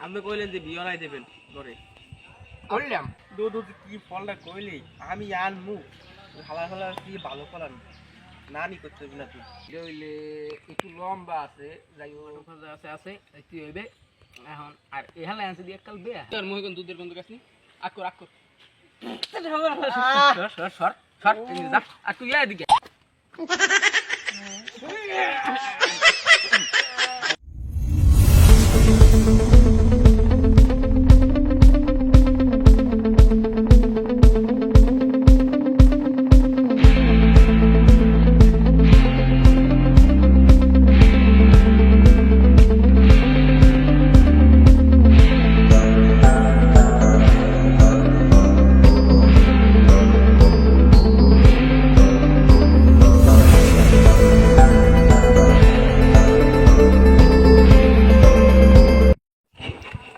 আপনি কইলেন যে বিয়ে নাই দেবেন করে করলাম দুধ কি ফলটা কইলি আমি আনমু হালা হালা কি ভালো ফল আনবো না নি করতে হবে না তুই হইলে একটু লম্বা আছে যাই হোক আছে আছে কি হইবে এখন আর এখানে আনছে দিয়ে কাল বে তোর মুহে কোন দুধের বন্ধু কাছে আকর আকর সর সর সর সর যা আর তুই এদিকে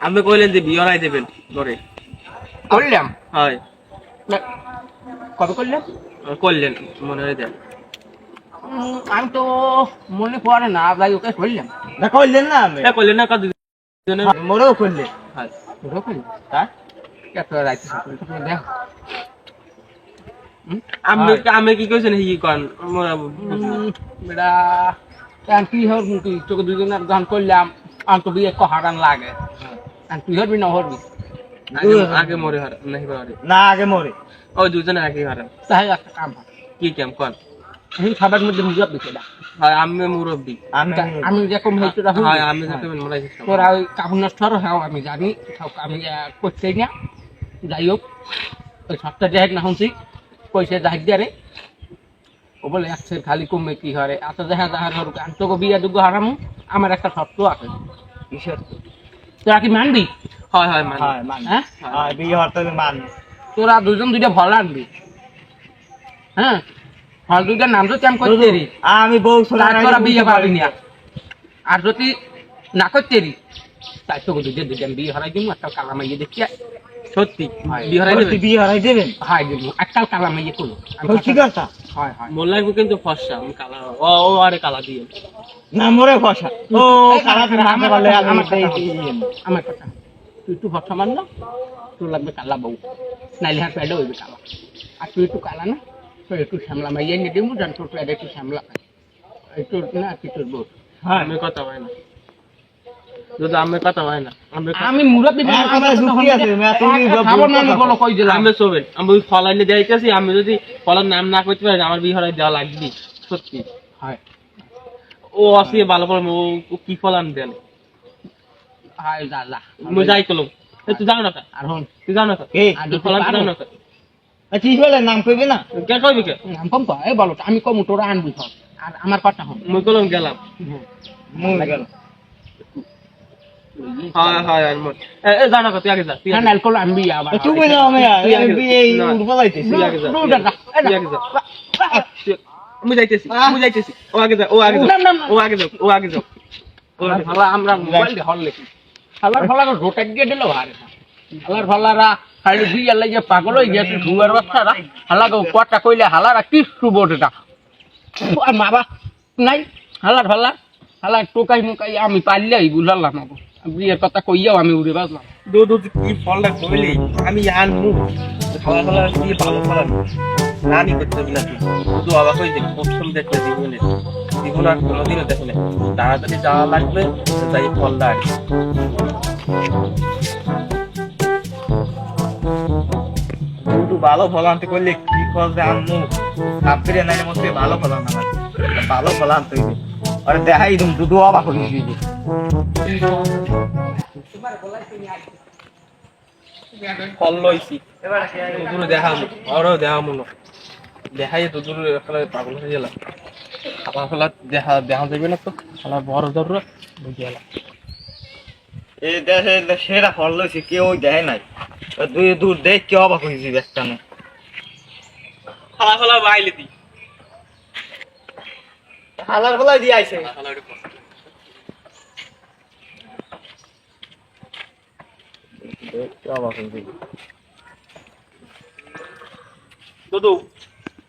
আপনি কইলেন যে বিয়ে নাই দেবেন করে করলাম হয় কবে করলাম করলেন মনে হয় দেন আমি তো মনে পড়ে না যাই ওকে করলাম না কইলেন না আমি করলেন না কাদু মোরেও কইলেন হ্যাঁ ওকে করলাম হ্যাঁ কত রাইতে তুমি দেখ আমি আমি কি কইছেন হি কোন বেটা এখন কি হর তুই তোকে দুজনের গান করলাম আমি তো বিয়ে হারান লাগে আর তুই হরবি না হরবি আগে মরে হার নাহি পারে না আগে মরে ও দুজনে আগে হারাম তাই একটা কাম হয় কি কেম কোন এই খাবার মধ্যে মুজব দিছে না হয় আমি মুরব্বি আমি যেরকম হইতো হয় আমি যাকে মনে হয় তোরা ওই কাপড় নষ্ট হ্যাঁ আমি জানি আমি করতেই না যাই হোক ওই সপ্তাহ দেখ না শুনছি পয়সা যাই দিয়ে রে ও বলে একসে খালি কমবে কি হরে এত দেখা দেখা ধর আমি তোকে বিয়ে দুগ্গ হারামু আমার একটা শর্ত আছে তোরা কি মানবি হয় হয় মানে হয় মান হ্যাঁ হয় বিয়ে হতে মান তোরা দুজন দুইটা ফল আনবি হ্যাঁ ফল দুইটার নাম তো কেমন করতে রি আমি বউ ছোলা তোরা বিয়ে পাবি না আর যদি না করতে রি তাই তোকে দুইটা বিয়ে হারাই দিব একটা কালা মাইয়ে দেখিয়া সত্যি হয়। বিয়ে হারাই দেবেন বিয়ে হারাই দেবেন হয় দিব একটা কালা মাইয়ে করলো ঠিক আছে হয় হয় মন লাগবে কিন্তু ফর্সা আমি কালা ও ও আরে কালা দিয়ে না মরে ফসা ও কালা আমার বলে কথা, আমি আমার কথা তুই একটু ভরসা মান না তোর লাগবে কালা বউ নাইলে হাত প্যাডে হইবে কালা আর তুই একটু কালা না তো একটু শ্যামলা মাইয়ে নিয়ে দিব জান তোর প্যাডে একটু শ্যামলা একটু না কি তোর বউ হ্যাঁ আমি কথা হয় না যদি আমি কথা হয় না আমি মুরব্বি বলো কই দিলাম আমি চলবেন আমি ওই ফল আইনে দেখাইতেছি আমি যদি ফলের নাম না করতে পারি আমার বিয়ে হারাই দেওয়া লাগবে সত্যি হয় ও আসি ভালো ফল ও কি ফল আন দেন হয় যা যা আমি যাই কলম তুই যাও না কা আর হন তুই যাও না কা আর তুই ফল আনতে যাও না কা কি হলে নাম কইবে না কে কইবি কে নাম কম কয় বলো আমি কম তোরা আনবি সব আর আমার কথা হন মুই কলম গেলাম মুই গেল হয় হয় আর মোর এ যাও না কা তুই আগে যা তুই না নাল কল আনবি আবার তুমি না আমি বিয়ে উড়বা যাইতেছি তুই আগে যা তুই আগে যা আমি যাইতেছি ও আগে যা ও আগে যা ও আগে যা ও আগে যা ভালা আমরা মোবাইল দিয়ে হল লিখি হালার ফালার রোটা দিয়ে দিল ভারে হালার ফালারা খালি দুই আল্লাহ যে পাগল হয়ে গেছে ঘুমের বাচ্চারা হালাকে কথা কইলে হালারা কিচ্ছু বোটেটা আর মা বাবা নাই হালার ফালা হালার টোকাই মুকাই আমি পারলেই বুঝলাম বিয়ের কথা কইয়াও আমি উড়ে বাজলাম দুধ কি ফলটা কইলি আমি আনমু খাওয়া খাওয়া কি ভালো ফল না নি করতে হবে না তুই অবাক হয়ে যাবি প্রথম দেখতে জীবনে জীবন আর কোনোদিনও দেখে না তাড়াতাড়ি যাওয়া লাগবে তাই ফলটা আর একটু ভালো ফল আনতে করলে কি ফল যে আনমু সাপরে নাই মধ্যে ভালো ফল আনা ভালো ফল আনতে হইবে আরে দেখাই দিম দুধ অবাক হয়ে যাবে ফল লইছি দুধ দেখামু আরও দেখামু না দেখাই দুধ একটা পাগল হয়ে গেলাম খাওয়া ফেলা দেখা যাবে না তো খালা বড় ধর বুঝে গেলাম এই দেশে সেরা ফল লইছে কেউ দেখে নাই দুই দূর দেখ কে অবাক হয়েছি ব্যস্তানে খাওয়া ফেলা বাইলে দি হালার গলায় দিয়ে আইছে কে অবাক হয়েছি দুধু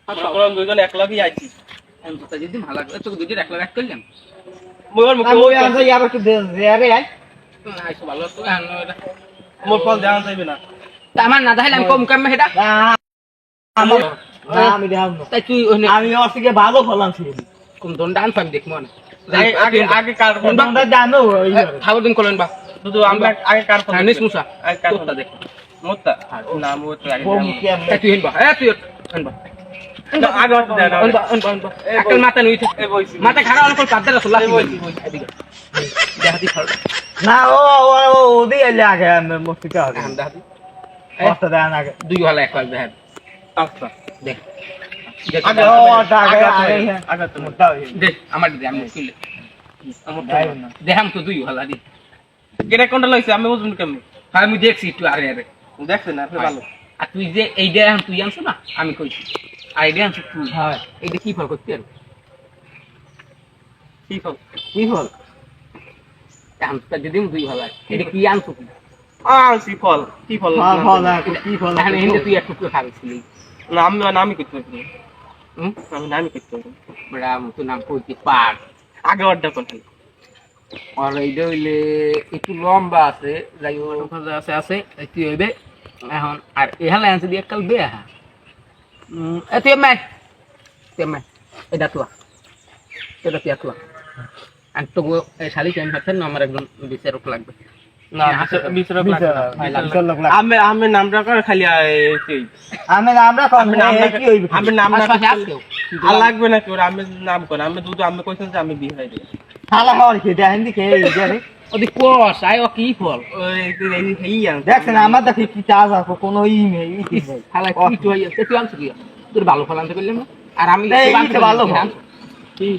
আমরা দুইজন একলাগই আইছি যদি ভালো লাগে তোকে দুজন একলা এক করলাম মুই মুখে ওই আনছে ইয়ার একটু দেরে আই না আইসো ভালো তো এখন এটা মোর ফল দেওয়া যাইবে না তা আমার না দেখাইলে আমি কম কামে সেটা আমি দেখাম না। তাই তুই ওখানে আমি ওর থেকে ভালো ফল আনছি কোন দন্ডা আনফাম দেখবো না আগে কার তোমরা জানো খাবার দিন করলেন বা শুধু আমরা আগে কার ফল নিস মুসা আগে কার ফল দেখ মোত্তা না মোত্তা আগে তাই তুই হেনবা তুই হেনবা আগে হচ্ছে দেন আকাল মাথা নুই এই বইছি মাথা খারাপ হলে কল পাদ্দার রাসূল এদিকে দেখাতি খাও না ও ওদি এলে আগে মস্তিকা হবে এখন দেখাতি কষ্ট দেন আগে দুই হলা এক পাশ দেখেন আচ্ছা দেখ আগে ও আগে আগে তো মোটা হই দেখ আমার দে আমি কইলে দেখাম তো দুই হলা দি কেটা কোনটা লইছে আমি বুঝুন কেমনে আমি দেখছি একটু আরে আরে দেখছেন না আপনি ভালো আর তুই যে এইটা এখন তুই আনছো না আমি কইছি আইডিয়া আনছো তুই হ্যাঁ এইটা কি ফল করতে আর কি ফল কি হল এখন তো দিদিম দুই হলা এটা কি আনছো তুই সি ফল কি ফল ফল কি ফল এখন হিন্দে তুই একটু খাবেছিলি না আমি নামই করতে পারি হুম আমি নামই করতে পারি বড়া তো নাম কইতে পার আগে অর্ডার করতে আর এইটা হইলে একটু লম্বা আছে যাই হোক আছে আছে তুই হইবে এখন আর এহালে আনছে দিয়ে কাল বে হ্যাঁ তুই এমআই এটা তুয়া এটা তুই তুয়া আর তো শালি কেন পাচ্ছেন না আমার একজন বিচারক লাগবে না বিচার আমি আমি নামটা করে খালি এই আমরা কম কি হইবে আমি নাম না আশপাশে আছে কেউ? আর লাগবে না তোর আমি নাম কর আমি দুটো আমি কইছেন যে আমি বিয়ে হয়ে যাই শালা হওয়ার কি দেখেন দিকে এই যে ওদি কোস আয় ও কি ফল ওই এই আন দেখছেন আমার দেখি কি চাষ আছে কোনো ই নেই খালা কি তুই তুই আনছ কি তোর ভালো ফল আনতে পারলাম না আর আমি এই তো ভালো ফল। কি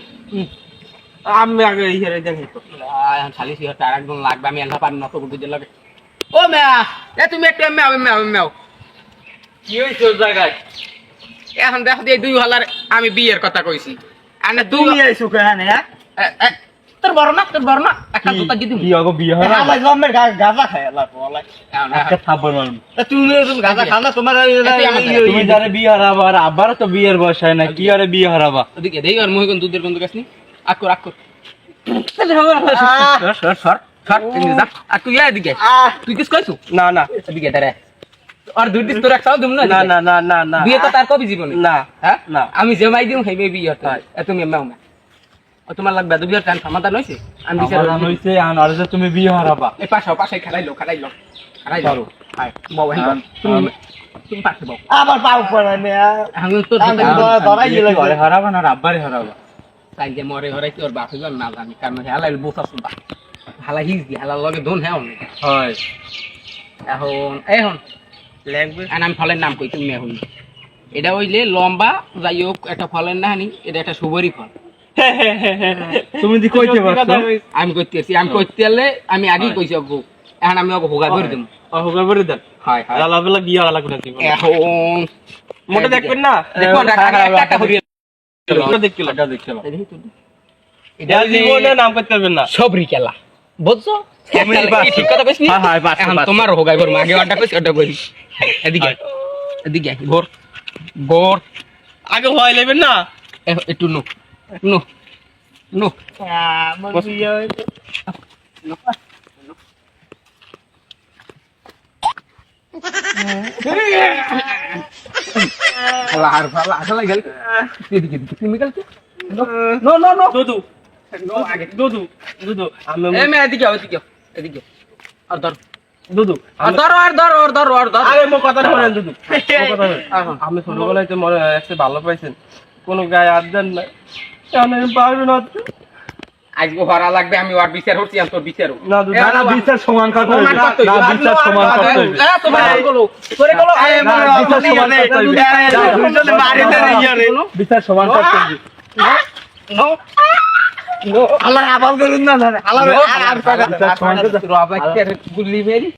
আমি আগে এই হেরে জানি তো শালি সি তার একদম লাগবে আমি এলহা পারি না তো বুঝে লাগে ও মেয়া এ তুমি একটা মেও কি হইছে ওই জায়গায় এখন দেখো যে দুই হলার আমি বিয়ের কথা কইছি আনে দুই তুমি আইছো কেন হ্যাঁ তোর বড় না একটা জুতা দিদি কি আগো বিয়ে হয় না জমের গাজা খায় আল্লাহ বলা একটা থাপ্পড় মারুন তুমি এরকম গাজা খাও না তোমার তুমি যারে বিয়ে হারাবা আর আবার তো বিয়ের বয়স হয় না কি আরে বিয়ে হারাবা ওদিকে দেই আর মহিগন দুধের বন্ধু কাছনি আক্কর সর তুমি যা আর তুই এদিকে তুই কিস কইছো না না এদিকে দাঁড়া আর দুই দিন তোর একটাও দিম না না না না না না বিয়ে তো তার কবি জীবনে না হ্যাঁ না আমি জমাই দিম খাইবে বিয়ে হয় তুমি মেও না ও তোমার লাগবে দুবিয়ার টান সমাধান হইছে আমি বিচার সমাধান হইছে আর যে তুমি বিয়ে হারাবা এই পাশে খেলাইলো পারো। হাই বাবা তুমি পাশে বাও আবার পাও পড়ে না এখন তো ধরাই দিলে ঘরে হারাবা না আব্বারে হারাবা তাই যে মরে হরে কি ওর বাপ হইল না জানি কারণ হেলাই বোসা সুবা হালা হিজি হালার লগে ধন হ্যাঁ হয় এখন লাগবে আর আমি ফলের নাম কই তুমি এখন এটা হইলে লম্বা যাই হোক একটা ফলের না হানি এটা একটা সুবরি ফল তুমি দি কইতে পারছো আমি কইতে পারলে আমি আগেই কইছি অগো এখন আমি ওকে ভোগা করে দেবো হোগার করে দেন হয় হয় আলাদা বেলা বিয়ে আলাদা করে দিব এখন মোটা দেখবেন না দেখো একটা হরিয়ে মোটা দেখতে এটা দেখতে পাও এটা জীবনে নাম করতে পারবেন না সবরি খেলা বুঝছো ঠিক কথা কইছি হ্যাঁ, হ্যাঁ, পারছো, এখন পারছো। তোমার হোগাই ভর আগে অর্ডার কইছি অর্ডার করি এদিকে এদিকে ভোর ভোর আগে হয় নেবেন না একটু নো নো নো আমার বিয়ে হইছে ফালা আর ফালা আসলে গেল এদিকে তুমি গেল নো নো নো দুদু আগে দুদু দুদু আমি এ মে এদিকে এদিকে আর ধর দুদু আর ধর আরে মো কথা শুনেন দুদু আমি ছোটবেলায় তো মনে একটা ভালো পাইছেন কোন গায়ে হাত দেন না এখন আমি পারবো না আজকে ভরা লাগবে আমি ওর বিচার হচ্ছি আমি তোর বিচার না দুদু না বিচার সমান করতে হইবে না বিচার সমান করতে হইবে বিচার সমান করতে হইবে আল্লাহ আবাল করুন না আল্লাহ আর গুলি মেরি